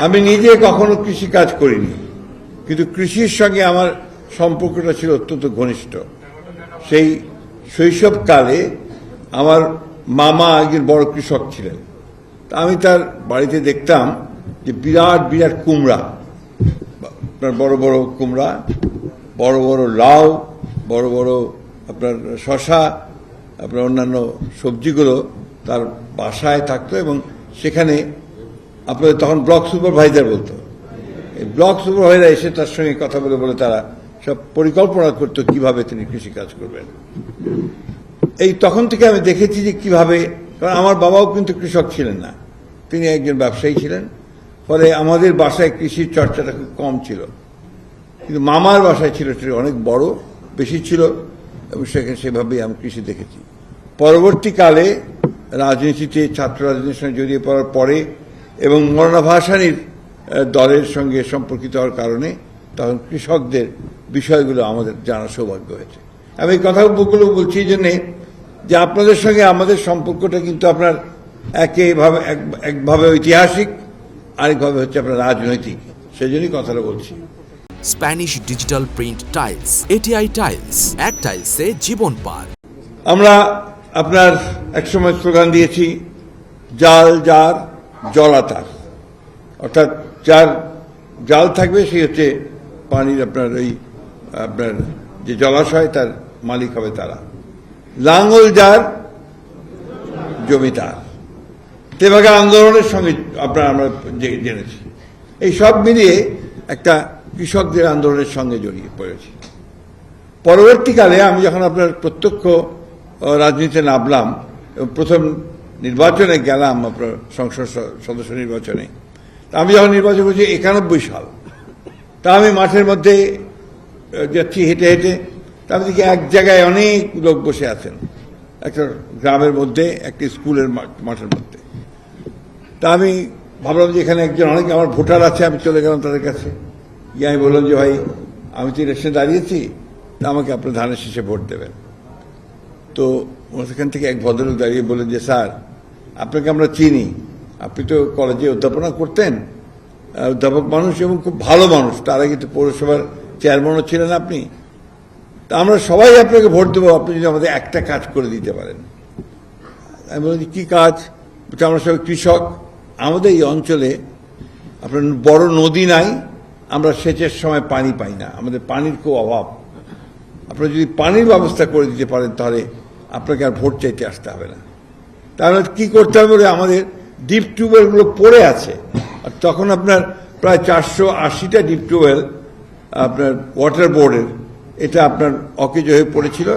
আমি নিজে কখনো কৃষি কাজ করিনি, কিন্তু কৃষির সঙ্গে আমার সম্পর্কটা ছিল অত্যন্ত ঘনিষ্ঠ। সেই শৈশবকালে আমার মামা একজন বড় কৃষক ছিলেন। তা আমি তার বাড়িতে দেখতাম যে বিরাট বিরাট কুমড়া, আপনার বড় বড় কুমড়া, বড় বড় লাউ, বড় বড় আপনার শশা, আপনার অন্যান্য সবজিগুলো তার বাসায় থাকতো এবং সেখানে আপনাদের তখন ব্লক সুপারভাইজার বলতো। এই ব্লক সুপারভাইজার এসে তার সঙ্গে কথা বলে বলে তারা সব পরিকল্পনা করতো কিভাবে তিনি কৃষিকাজ করবেন। এই তখন থেকে আমি দেখেছি যে কিভাবে, কারণ আমার বাবাও কিন্তু কৃষক ছিলেন না, তিনি একজন ব্যবসায়ী ছিলেন। ফলে আমাদের বাসায় কৃষির চর্চাটা খুব কম ছিল, কিন্তু মামার বাসায় ছিল সেটা অনেক বড়, বেশি ছিল, এবং সেখানে সেভাবেই আমি কৃষি দেখেছি। পরবর্তীকালে রাজনীতিতে, ছাত্র রাজনীতির সঙ্গে জড়িয়ে পড়ার পরে এবং মৌলানা ভাসানীর দলের সঙ্গে সম্পর্কিত হওয়ার কারণে তখন কৃষকদের বিষয়গুলো আমাদের জানার সৌভাগ্য হয়েছে। আমি এই কথাগুলো বলছি এই জন্যে যে আপনাদের সঙ্গে আমাদের সম্পর্কটা কিন্তু আপনার একভাবে ঐতিহাসিক, আরেকভাবে হচ্ছে আপনার রাজনৈতিক, সেই জন্যই কথাটা বলছি। Spanish digital print tiles, ATI tiles, এক টাইলসে জীবন পার। আমরা আপনার একসময় স্লোগান দিয়েছি, জাল যার জলাতার, অর্থাৎ যার জাল থাকবে সেই হচ্ছে পানির আপনার যে জলাশয় তার মালিক হবে তারা। লাঙ্গল যার জমিদার, তেভাগা আন্দোলনের সঙ্গে আমরা জেনেছি। এই সব মিলিয়ে একটা কৃষকদের আন্দোলনের সঙ্গে জড়িয়ে পড়েছি। পরবর্তীকালে আমি যখন আপনার প্রত্যক্ষ রাজনীতিতে নামলাম এবং প্রথম নির্বাচনে গেলাম, আপনার সংসদ সদস্য নির্বাচনে, আমি যখন নির্বাচন করছি 91 সাল, তা আমি মাঠের মধ্যে যাচ্ছি হেঁটে হেঁটে, তা আমি দেখি এক জায়গায় অনেক লোক বসে আছেন, একটা গ্রামের মধ্যে, একটি স্কুলের মাঠের মধ্যে। তা আমি ভাবলাম যে এখানে একজন অনেক আমার ভোটার আছে, আমি চলে গেলাম তাদের কাছে গিয়ে আমি বললাম যে ভাই, আমি তো ইলেকশনে দাঁড়িয়েছি, তা আমাকে আপনার ধানের শীষে ভোট দেবেন। তো সেখান থেকে এক ভদ্রলোক দাঁড়িয়ে বলেন যে স্যার, আপনাকে আমরা চিনি, আপনি তো কলেজে অধ্যাপনা করতেন, অধ্যাপক মানুষ এবং খুব ভালো মানুষ, তার আগে তো পৌরসভার চেয়ারম্যানও ছিলেন আপনি, তা আমরা সবাই আপনাকে ভোট দেবো আপনি যদি আমাদের একটা কাজ করে দিতে পারেন। আমি বললাম যে কী কাজ? আমরা সবাই কৃষক, আমাদের এই অঞ্চলে আপনার বড় নদী নাই, আমরা সেচের সময় পানি পাই না, আমাদের পানির খুব অভাব। আপনারা যদি পানির ব্যবস্থা করে দিতে পারেন তাহলে আপনাকে আর ভোট চাইতে আসতে হবে না। তাহলে কি করতে হবে? আমাদের ডিপ টিউবওয়েলগুলো পড়ে আছে, আর তখন আপনার প্রায় 480টা ডিপ টিউবওয়েল আপনার ওয়াটার বোর্ডের, এটা আপনার অকেজ হয়ে পড়েছিল।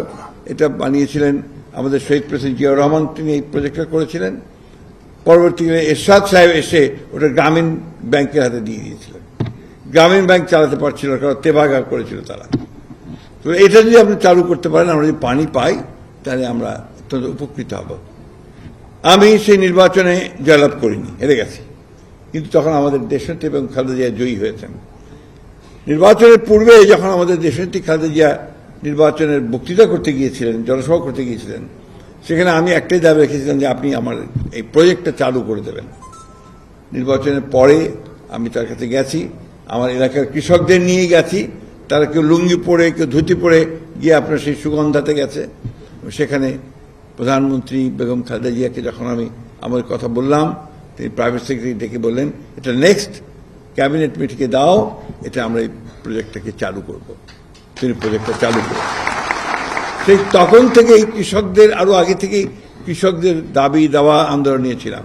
এটা বানিয়েছিলেন আমাদের শহীদ প্রেসিডেন্ট জিয়াউর রহমান, তিনি এই প্রজেক্টটা করেছিলেন। পরবর্তীকালে এরশাদ সাহেব এসে ওটা গ্রামীণ ব্যাংকের হাতে দিয়ে দিয়েছিলেন। গ্রামীণ ব্যাংক চালাতে পারছিল না, কারণ তেভাগা করেছিল তারা। তো এটা যদি আপনি চালু করতে পারেন, আমরা যদি পানি পাই তাহলে আমরা অত্যন্ত উপকৃত হব। আমি সেই নির্বাচনে জয়লাভ করিনি, হেরে গেছি, কিন্তু তখন আমাদের দেশনেত্রী এবং খালেদা জিয়া জয়ী হয়েছেন। নির্বাচনের পূর্বে যখন আমাদের দেশনেত্রী খালেদা জিয়া নির্বাচনের বক্তৃতা করতে গিয়েছিলেন, জনসভা করতে গিয়েছিলেন, সেখানে আমি একটাই দাবি রেখেছিলাম যে আপনি আমার এই প্রজেক্টটা চালু করে দেবেন। নির্বাচনের পরে আমি তার কাছে গেছি, আমার এলাকার কৃষকদের নিয়ে গেছি, তারা কেউ লুঙ্গি পরে, কেউ ধুতি পরে গিয়ে আপনার সেই সুগন্ধাতে গেছে। সেখানে প্রধানমন্ত্রী বেগম খালেদা জিয়াকে যখন আমি আমার কথা বললাম, তিনি প্রাইভেট সেক্রেটারি ডেকে বললেন, এটা নেক্সট ক্যাবিনেট মিটিংয়ে দাও, এটা আমরা এই প্রজেক্টটাকে চালু করব। তিনি প্রজেক্টটা চালু করবেন। সেই তখন থেকেই কৃষকদের, আরো আগে থেকেই কৃষকদের দাবি দাওয়া আন্দোলন নিয়েছিলাম।